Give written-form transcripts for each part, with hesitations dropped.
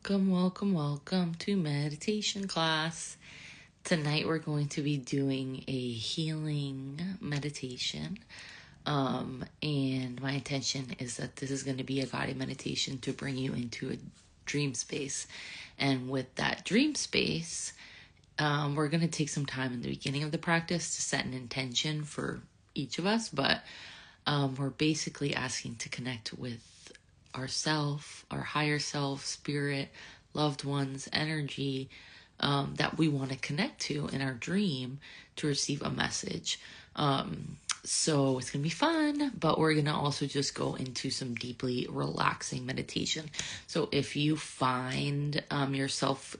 Welcome to meditation class. Tonight we're going to be doing a healing meditation. And my intention is that this is going to be a guided meditation to bring you into a dream space. And with that dream space, we're going to take some time in the beginning of the practice to set an intention for each of us. But we're basically asking to connect with ourself, our higher self, spirit, loved ones, energy that we want to connect to in our dream to receive a message. So it's going to be fun, but we're going to also just go into some deeply relaxing meditation. So if you find yourself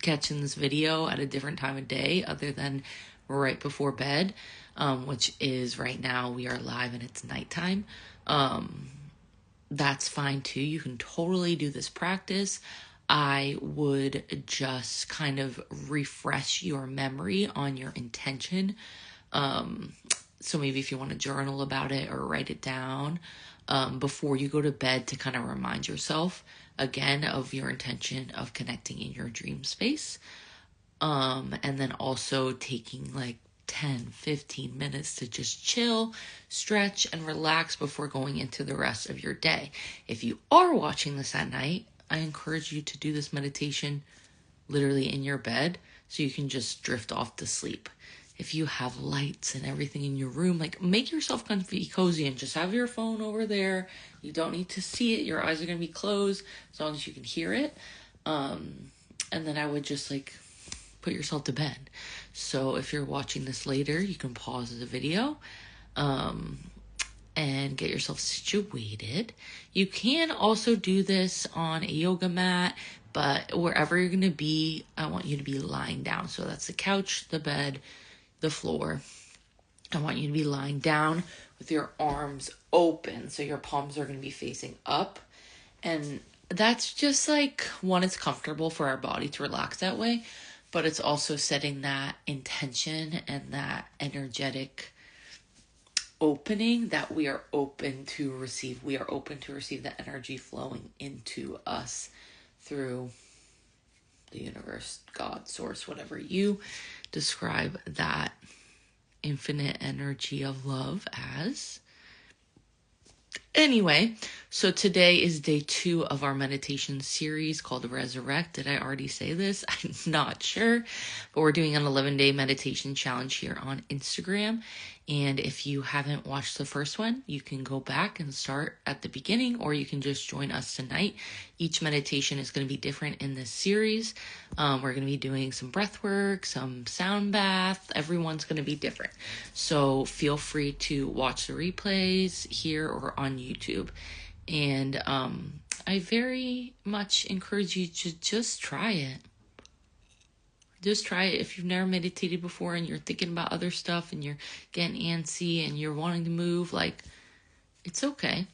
catching this video at a different time of day other than right before bed, which is right now, we are live and it's nighttime, that's fine too. You can totally do this practice. I would just kind of refresh your memory on your intention. So maybe if you want to journal about it or write it down before you go to bed to kind of remind yourself again of your intention of connecting in your dream space. And then also taking like 10-15 minutes to just chill, stretch, and relax before going into the rest of your day. If you are watching this at night, I encourage you to do this meditation literally in your bed so you can just drift off to sleep. If you have lights and everything in your room, like make yourself comfy, cozy, and just have your phone over there. You don't need to see it. Your eyes are going to be closed as long as you can hear it. And then I would just put yourself to bed. So if you're watching this later, you can pause the video and get yourself situated. You can also do this on a yoga mat, but wherever you're going to be, I want you to be lying down. So that's the couch, the bed, the floor. I want you to be lying down with your arms open. So your palms are going to be facing up. And that's just one, it's comfortable for our body to relax that way. But it's also setting that intention and that energetic opening that we are open to receive. We are open to receive the energy flowing into us through the universe, God, source, whatever you describe that infinite energy of love as. Anyway, so today is day 2 of our meditation series called Resurrect. Did I already say this? I'm not sure, but we're doing an 11-day meditation challenge here on Instagram. And if you haven't watched the first one, you can go back and start at the beginning, or you can just join us tonight. Each meditation is going to be different in this series. We're going to be doing some breath work, some sound bath. Everyone's going to be different. So feel free to watch the replays here or on YouTube. And I very much encourage you to just try it. Just try it. If you've never meditated before and you're thinking about other stuff and you're getting antsy and you're wanting to move, it's okay.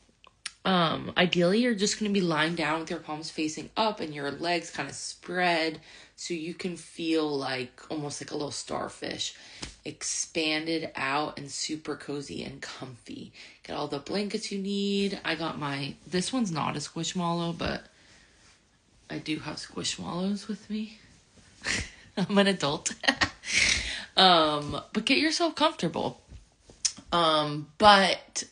Ideally, you're just going to be lying down with your palms facing up and your legs kind of spread so you can feel almost like a little starfish, expanded out and super cozy and comfy. Get all the blankets you need. I got this one's not a squishmallow, but I do have squishmallows with me. I'm an adult. But get yourself comfortable. But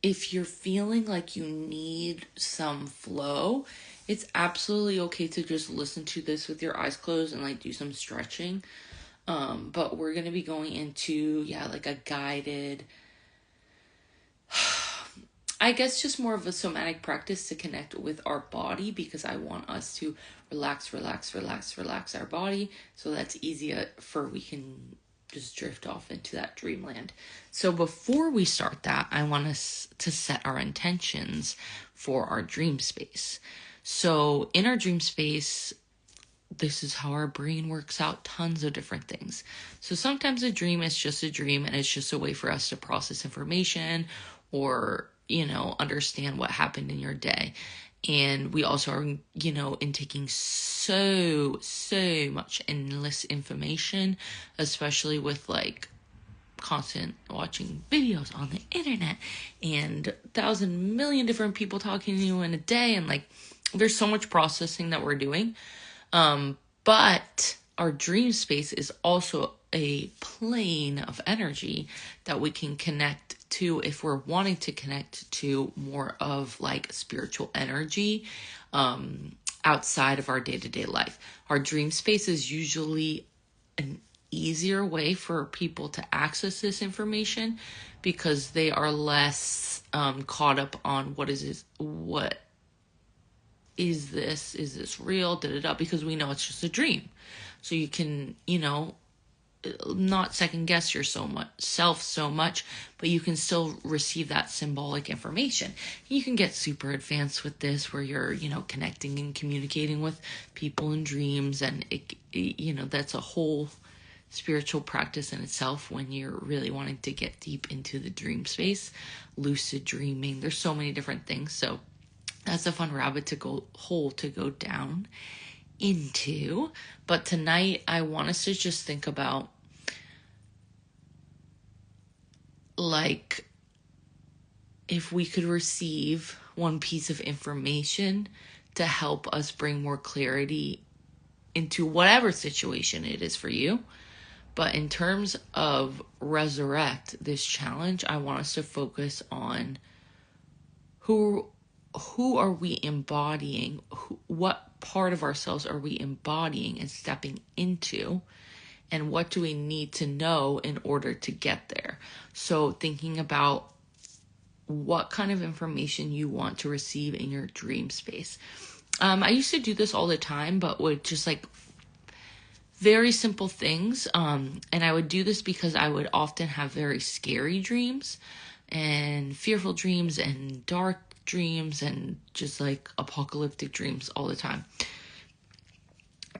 if you're feeling like you need some flow, it's absolutely okay to just listen to this with your eyes closed and do some stretching. But we're going to be going into, a guided, I guess just more of a somatic practice to connect with our body, because I want us to relax our body. So that's easier we can just drift off into that dreamland. So before we start that, I want us to set our intentions for our dream space. So in our dream space, this is how our brain works out tons of different things. So sometimes a dream is just a dream and it's just a way for us to process information or understand what happened in your day. And we also are, intaking so much endless information, especially with constant watching videos on the internet and 1,000 million different people talking to you in a day. And there's so much processing that we're doing. But our dream space is also a plane of energy that we can connect to if we're wanting to connect to more of like spiritual energy outside of our day-to-day life. Our dream space is usually an easier way for people to access this information because they are less caught up on what is this real, because we know it's just a dream. So you can, not second guess yourself so much, but you can still receive that symbolic information. You can get super advanced with this where you're, connecting and communicating with people in dreams, and that's a whole spiritual practice in itself when you're really wanting to get deep into the dream space, lucid dreaming. There's so many different things. So that's a fun hole to go down into. But tonight I want us to just think about like if we could receive one piece of information to help us bring more clarity into whatever situation it is for you. But in terms of Resurrect, this challenge, I want us to focus on who are we embodying? What part of ourselves are we embodying and stepping into? And what do we need to know in order to get there? So thinking about what kind of information you want to receive in your dream space. I used to do this all the time, but with just like very simple things. And I would do this because I would often have very scary dreams and fearful dreams and dark dreams and just like apocalyptic dreams all the time.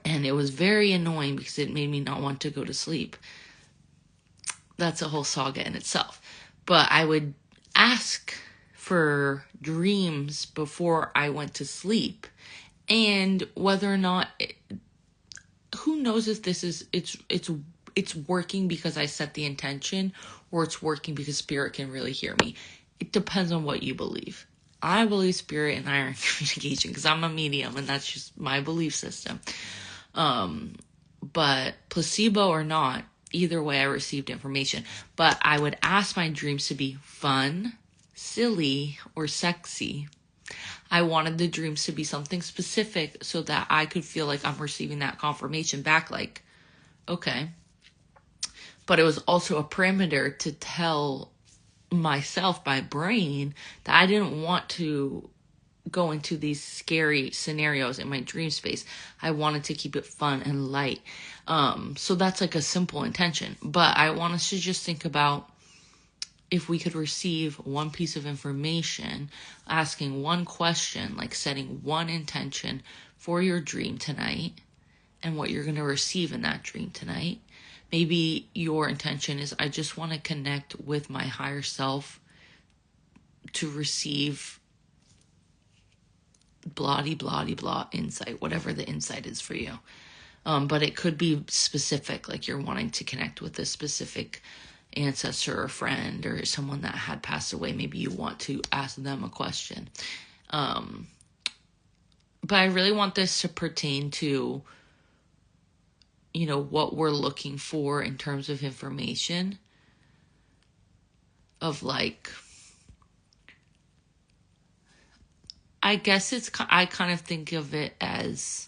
And it was very annoying because it made me not want to go to sleep. That's a whole saga in itself. But I would ask for dreams before I went to sleep, and whether or not who knows if this is it's working because I set the intention, or it's working because spirit can really hear me. It depends on what you believe. I believe spirit and I are in communication because I'm a medium, and that's just my belief system. But placebo or not, either way I received information. But I would ask my dreams to be fun, silly, or sexy. I wanted the dreams to be something specific so that I could feel like I'm receiving that confirmation back, like, okay. But it was also a parameter to tell myself, my brain, that I didn't want to go into these scary scenarios in my dream space. I wanted to keep it fun and light. So that's like a simple intention. But I want us to just think about if we could receive one piece of information, asking one question, like setting one intention for your dream tonight and what you're going to receive in that dream tonight. Maybe your intention is, I just want to connect with my higher self to receive blah insight, whatever the insight is for you. But it could be specific, like you're wanting to connect with a specific ancestor or friend or someone that had passed away. Maybe you want to ask them a question. But I really want this to pertain to, what we're looking for in terms of information of like, I guess I kind of think of it as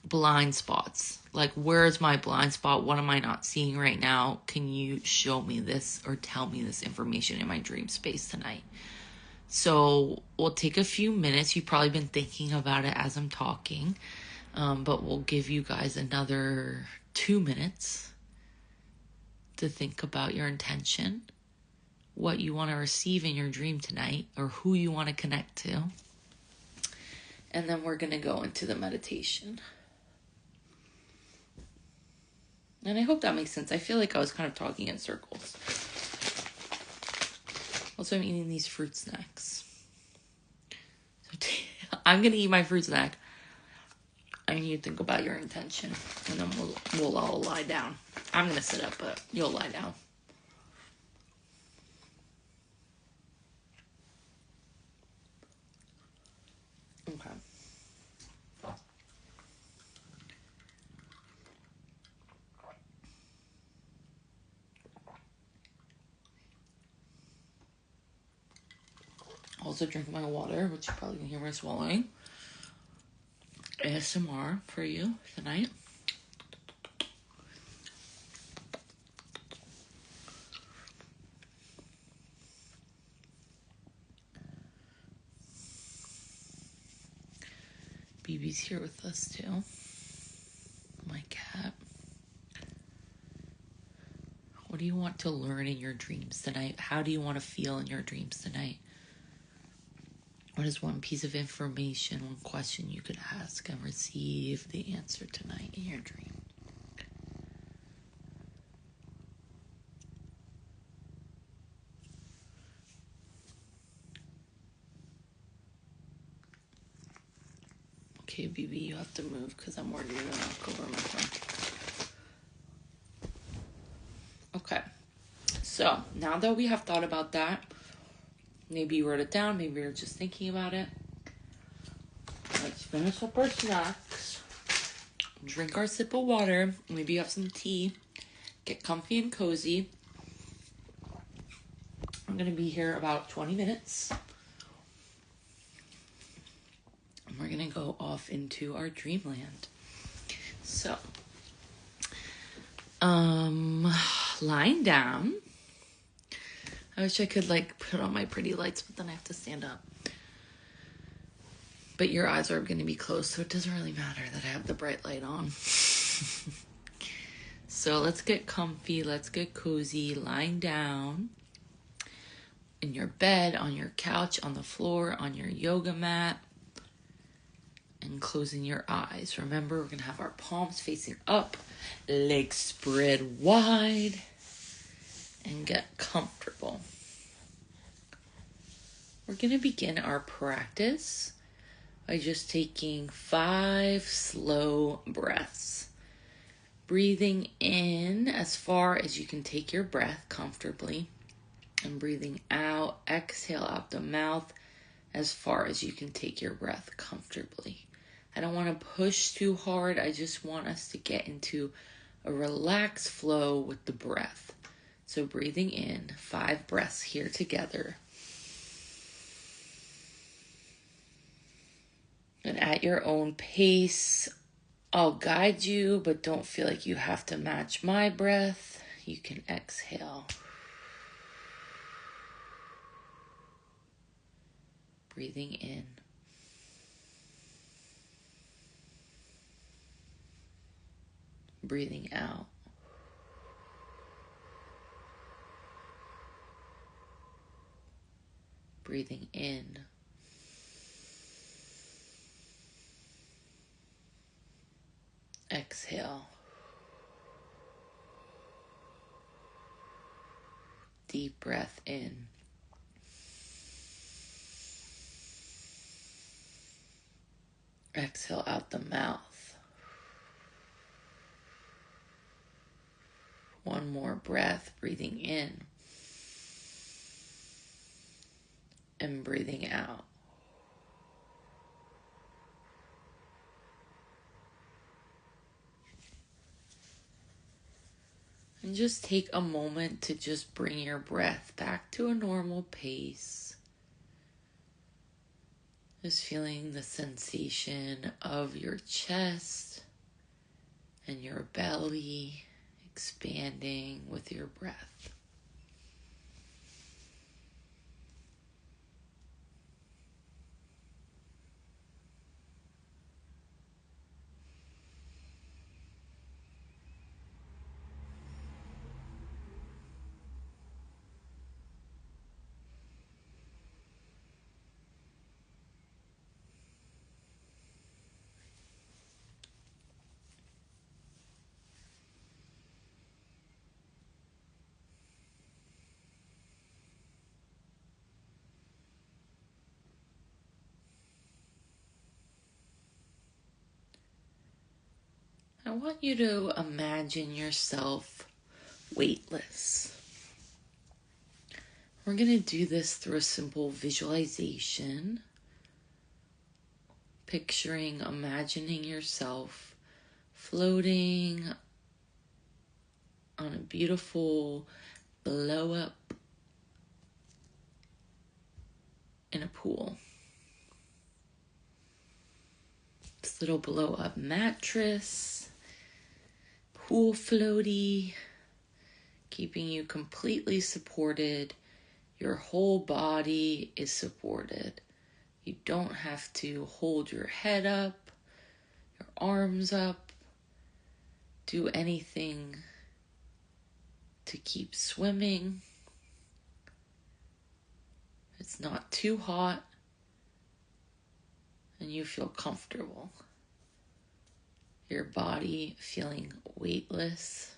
blind spots. Like, where's my blind spot? What am I not seeing right now? Can you show me this or tell me this information in my dream space tonight? So we'll take a few minutes. You've probably been thinking about it as I'm talking. But we'll give you guys another 2 minutes to think about your intention, what you want to receive in your dream tonight, or who you want to connect to. And then we're going to go into the meditation. And I hope that makes sense. I feel like I was kind of talking in circles. Also, I'm eating these fruit snacks. So I'm going to eat my fruit snack. I need you to think about your intention. And then we'll all lie down. I'm going to sit up, but you'll lie down. also drinking my water, which you probably can hear my swallowing. ASMR for you tonight. BB's here with us too. My cat. What do you want to learn in your dreams tonight? How do you want to feel in your dreams tonight? What is one piece of information, one question you could ask and receive the answer tonight in your dream? Okay, BB, you have to move because I'm worried you're going to knock over my phone. Okay, so now that we have thought about that, maybe you wrote it down, maybe you're just thinking about it. Let's finish up our snacks, drink our sip of water, maybe you have some tea, get comfy and cozy. I'm going to be here about 20 minutes. We're going to go off into our dreamland. So, lying down. I wish I could put on my pretty lights, but then I have to stand up. But your eyes are going to be closed, so it doesn't really matter that I have the bright light on. So let's get comfy, let's get cozy, lying down in your bed, on your couch, on the floor, on your yoga mat. And closing your eyes. Remember, we're going to have our palms facing up, legs spread wide, and get comfortable. We're going to begin our practice by just taking 5 slow breaths. Breathing in as far as you can take your breath comfortably, and breathing out, exhale out the mouth as far as you can take your breath comfortably. I don't want to push too hard. I just want us to get into a relaxed flow with the breath. So breathing in, 5 breaths here together. And at your own pace, I'll guide you, but don't feel like you have to match my breath. You can exhale. Breathing in. Breathing out. Breathing in. Exhale. Deep breath in. Exhale out the mouth. One more breath, breathing in and breathing out. And just take a moment to just bring your breath back to a normal pace. Just feeling the sensation of your chest and your belly expanding with your breath. I want you to imagine yourself weightless. We're going to do this through a simple visualization. Picturing, imagining yourself floating on a beautiful blow-up in a pool. This little blow up mattress, pool floaty, keeping you completely supported. Your whole body is supported. You don't have to hold your head up, your arms up, do anything to keep swimming. It's not too hot, and you feel comfortable. Your body feeling weightless,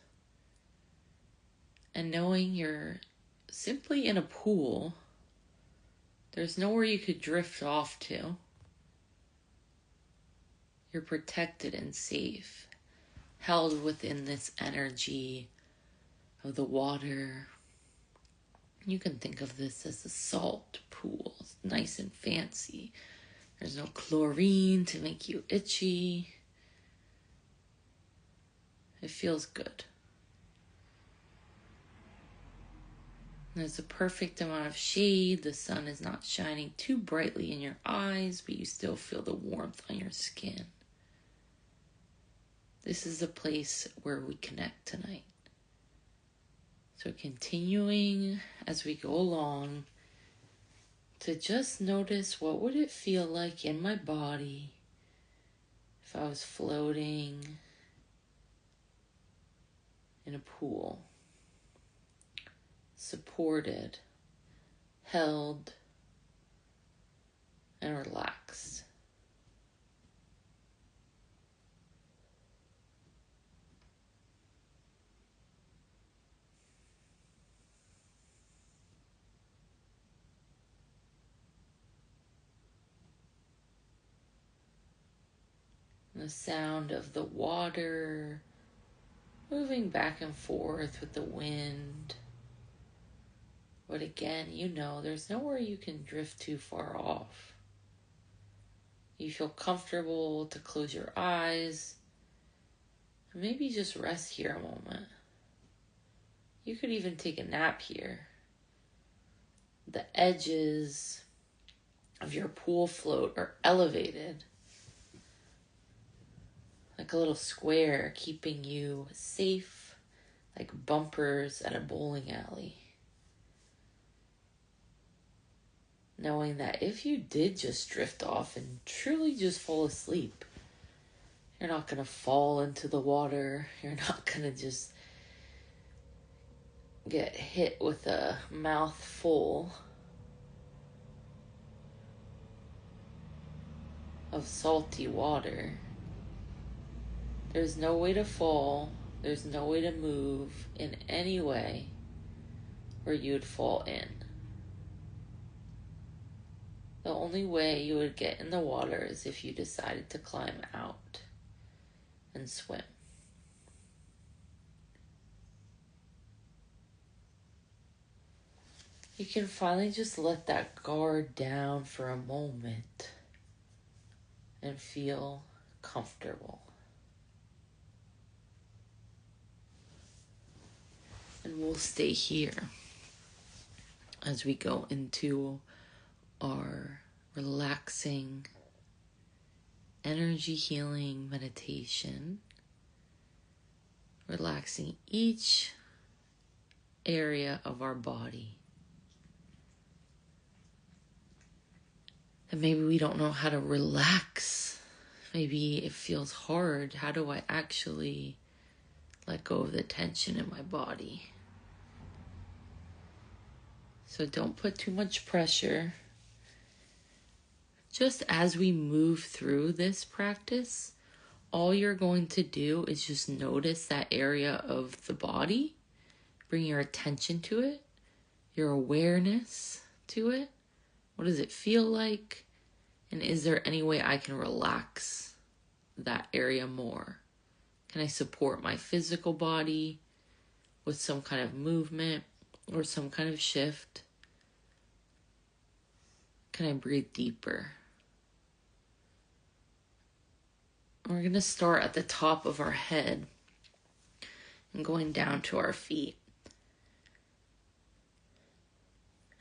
and knowing you're simply in a pool. There's nowhere you could drift off to. You're protected and safe, held within this energy of the water. You can think of this as a salt pool. It's nice and fancy. There's no chlorine to make you itchy. It feels good. There's a perfect amount of shade. The sun is not shining too brightly in your eyes, but you still feel the warmth on your skin. This is a place where we connect tonight. So continuing as we go along to just notice, what would it feel like in my body if I was floating in a pool, supported, held, and relaxed. The sound of the water moving back and forth with the wind. But again, there's nowhere you can drift too far off. You feel comfortable to close your eyes and maybe just rest here a moment. You could even take a nap here. The edges of your pool float are elevated, like a little square, keeping you safe, like bumpers at a bowling alley. Knowing that if you did just drift off and truly just fall asleep, you're not going to fall into the water. You're not going to just get hit with a mouthful of salty water. There's no way to fall. There's no way to move in any way where you would fall in. The only way you would get in the water is if you decided to climb out and swim. You can finally just let that guard down for a moment and feel comfortable. And we'll stay here as we go into our relaxing, energy healing meditation, relaxing each area of our body. And maybe we don't know how to relax. Maybe it feels hard. How do I actually let go of the tension in my body? So don't put too much pressure. Just as we move through this practice, all you're going to do is just notice that area of the body. Bring your attention to it, your awareness to it. What does it feel like? And is there any way I can relax that area more? Can I support my physical body with some kind of movement or some kind of shift? Can I breathe deeper? We're going to start at the top of our head and going down to our feet.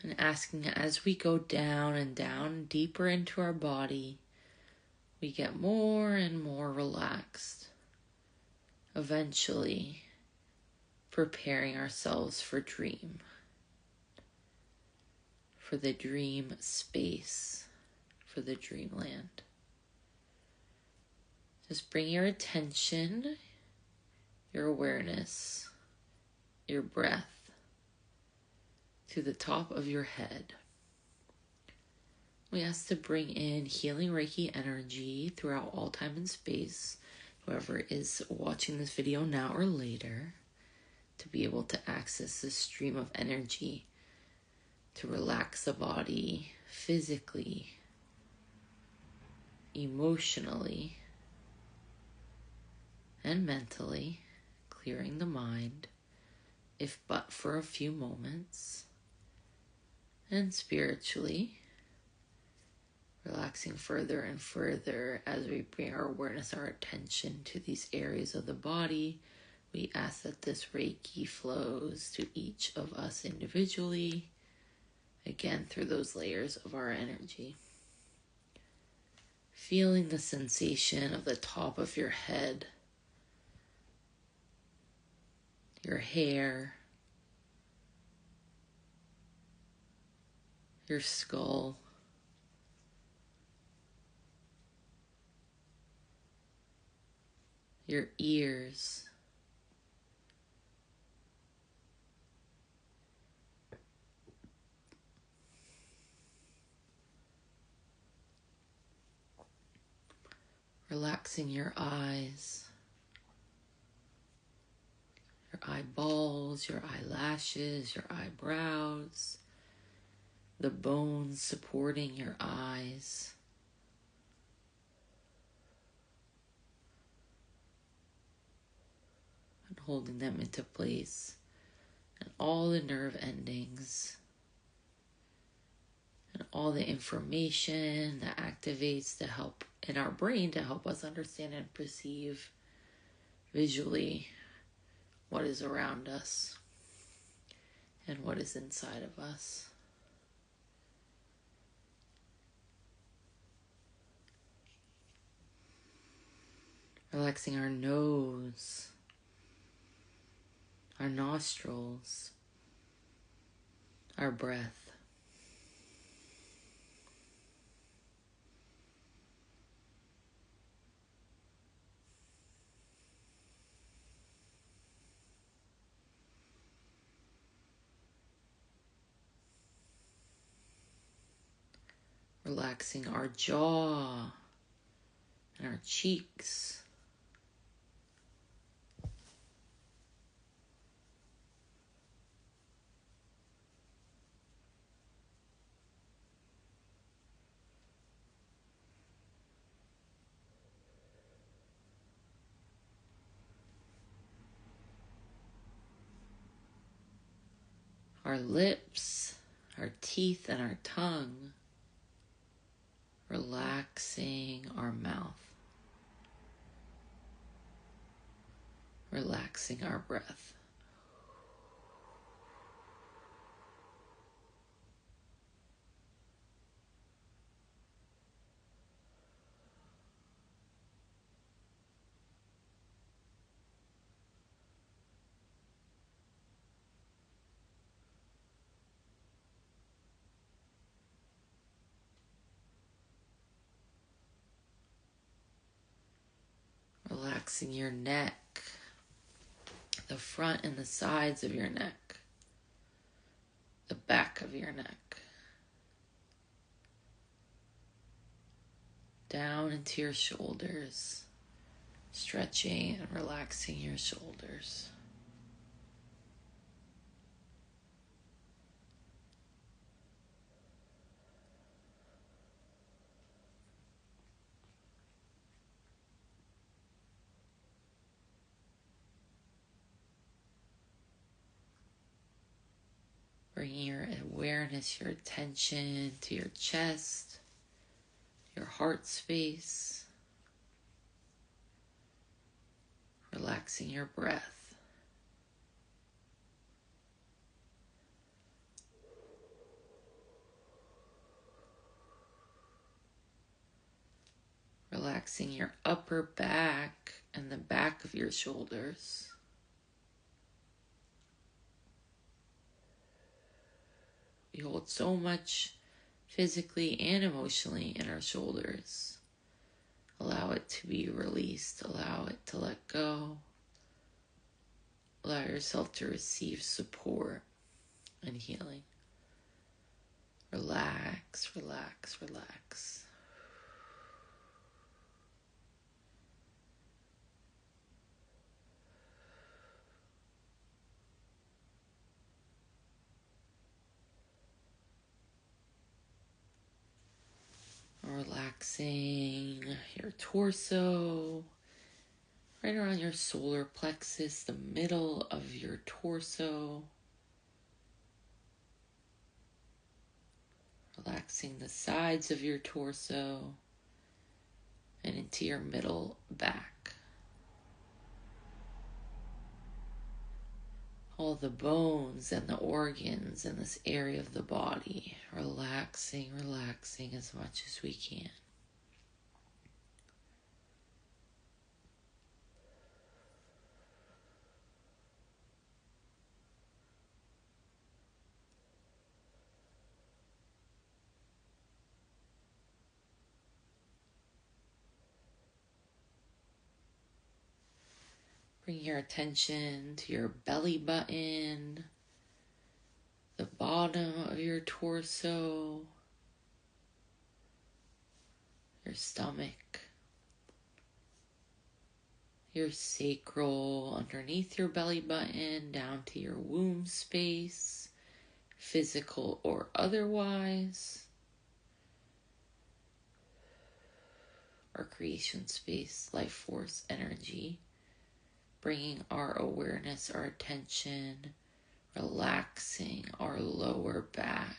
And asking as we go down and down deeper into our body, we get more and more relaxed. Eventually, preparing ourselves for dream. For the dream space. For the dreamland. Just bring your attention, your awareness, your breath to the top of your head. We ask to bring in healing Reiki energy throughout all time and space, whoever is watching this video now or later, to be able to access this stream of energy, to relax the body physically, emotionally, and mentally, clearing the mind, if but for a few moments, and spiritually, relaxing further and further as we bring our awareness, our attention to these areas of the body. We ask that this Reiki flows to each of us individually, again through those layers of our energy. Feeling the sensation of the top of your head, your hair, your skull, your ears, relaxing your eyes, your eyeballs, your eyelashes, your eyebrows, the bones supporting your eyes, and holding them into place, and all the nerve endings, and all the information that activates to help in our brain to help us understand and perceive visually what is around us and what is inside of us. Relaxing our nose, our nostrils, our breath. Relaxing our jaw and our cheeks. Our lips, our teeth, and our tongue. Relaxing our mouth. Relaxing our breath. Relaxing your neck, the front and the sides of your neck, the back of your neck, down into your shoulders, stretching and relaxing your shoulders. Bringing your awareness, your attention to your chest, your heart space. Relaxing your breath. Relaxing your upper back and the back of your shoulders. We hold so much physically and emotionally in our shoulders. Allow it to be released. Allow it to let go. Allow yourself to receive support and healing. Relax, relax, relax. Relaxing your torso, right around your solar plexus, the middle of your torso. Relaxing the sides of your torso and into your middle back. All the bones and the organs in this area of the body, relaxing, relaxing as much as we can. Bring your attention to your belly button, the bottom of your torso, your stomach, your sacral underneath your belly button, down to your womb space, physical or otherwise, our creation space, life force, energy. Bringing our awareness, our attention, relaxing our lower back.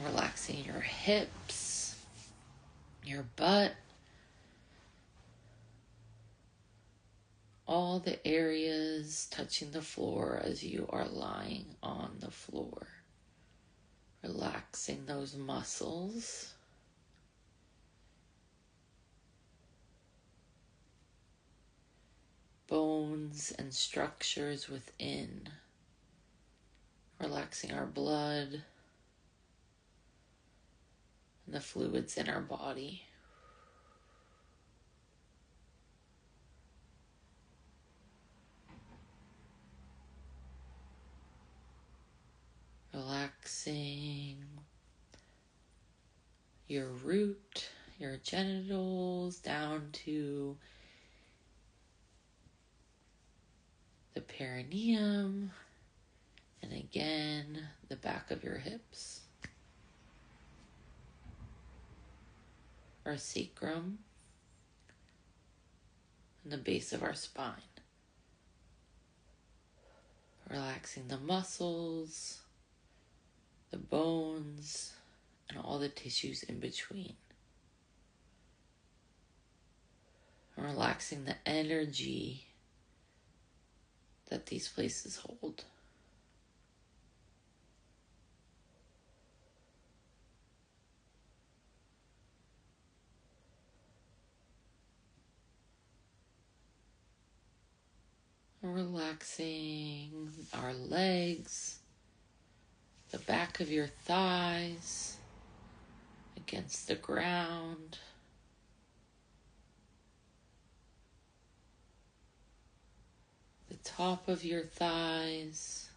Relaxing your hips, your butt, all the areas touching the floor as you are lying on the floor. Relaxing those muscles. Bones and structures within. Relaxing our blood and the fluids in our body. Relaxing your root, your genitals, down to the perineum, and again, the back of your hips. Our sacrum, and the base of our spine. Relaxing the muscles, the bones, and all the tissues in between. And relaxing the energy that these places hold. Relaxing our legs, the back of your thighs against the ground. The top of your thighs.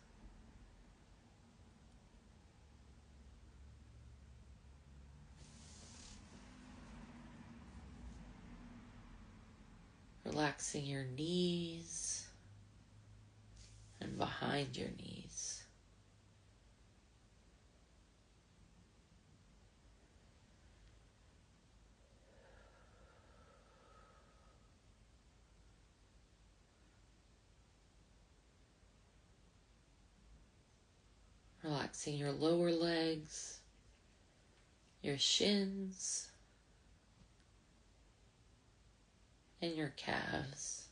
Relaxing your knees and behind your knees. Relaxing your lower legs, your shins, and your calves.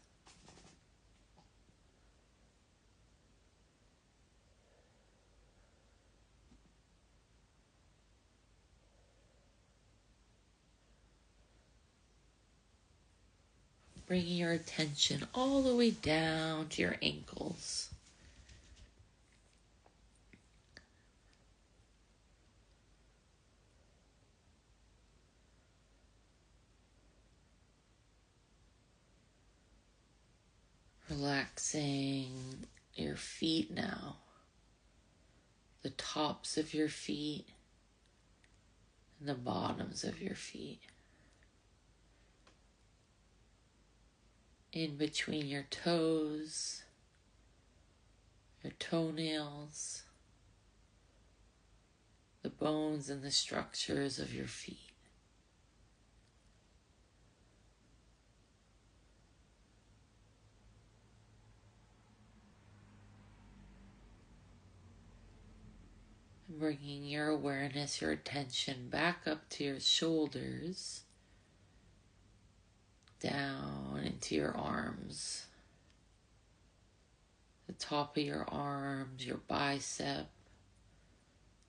Bringing your attention all the way down to your ankles. Relaxing your feet now. The tops of your feet and the bottoms of your feet. In between your toes, your toenails, the bones and the structures of your feet. Bringing your awareness, your attention back up to your shoulders, down into your arms, the top of your arms, your bicep,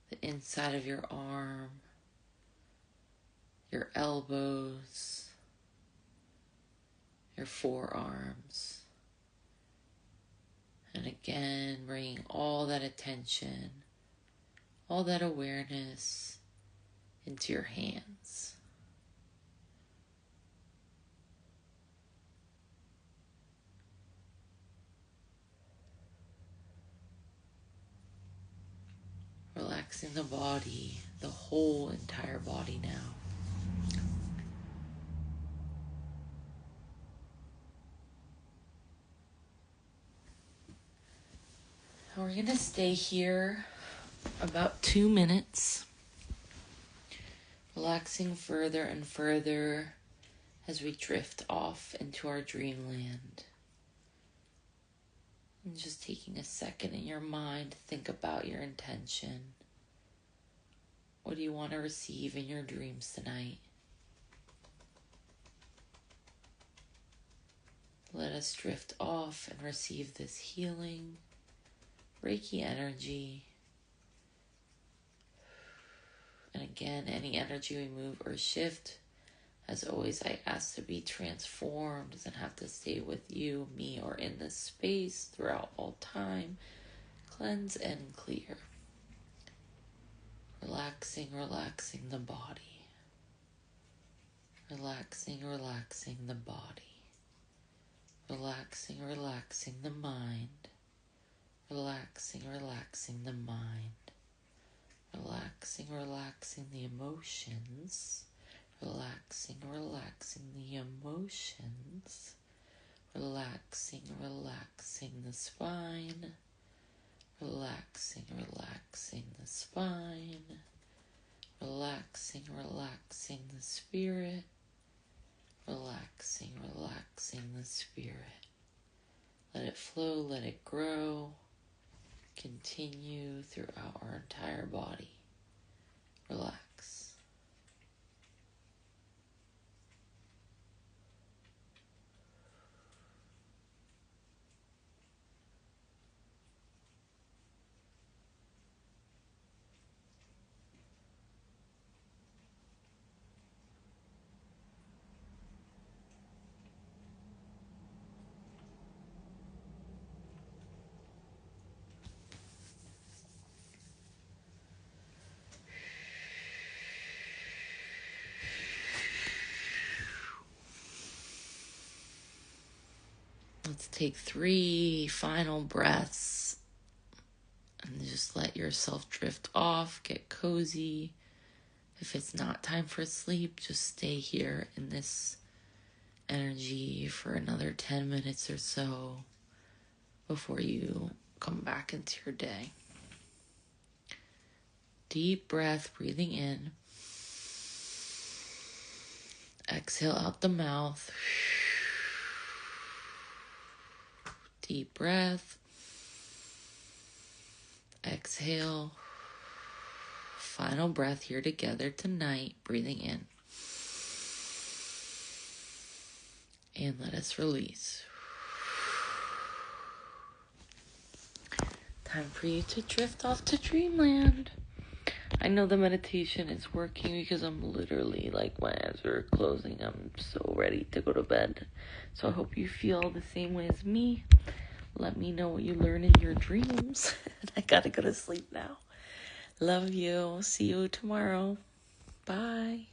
the inside of your arm, your elbows, your forearms. And again, bringing all that attention, all that awareness into your hands. Relaxing the body, the whole entire body now. We're going to stay here about 2 minutes, relaxing further and further as we drift off into our dreamland. And just taking a second in your mind to think about your intention. What do you want to receive in your dreams tonight? Let us drift off and receive this healing, Reiki energy. And again, any energy we move or shift, as always, I ask to be transformed. Doesn't have to stay with you, me, or in this space throughout all time. Cleanse and clear. Relaxing, relaxing the body. Relaxing, relaxing the body. Relaxing, relaxing the mind. Relaxing, relaxing the mind. Relaxing, relaxing the emotions. Relaxing, relaxing the emotions. Relaxing, relaxing the spine. Relaxing, relaxing the spine. Relaxing, relaxing the spirit. Relaxing, relaxing the spirit. Let it flow, let it grow. Continue throughout our entire body. Relax. Let's take 3 final breaths and just let yourself drift off, get cozy. If it's not time for sleep, just stay here in this energy for another 10 minutes or so before you come back into your day. Deep breath, breathing in. Exhale out the mouth. Deep breath. Exhale. final breath here together tonight. Breathing in. And let us release. Time for you to drift off to dreamland. I know the meditation is working because I'm literally like my eyes are closing. I'm so ready to go to bed. So I hope you feel the same way as me. Let me know what you learn in your dreams. I gotta go to sleep now. Love you. See you tomorrow. Bye.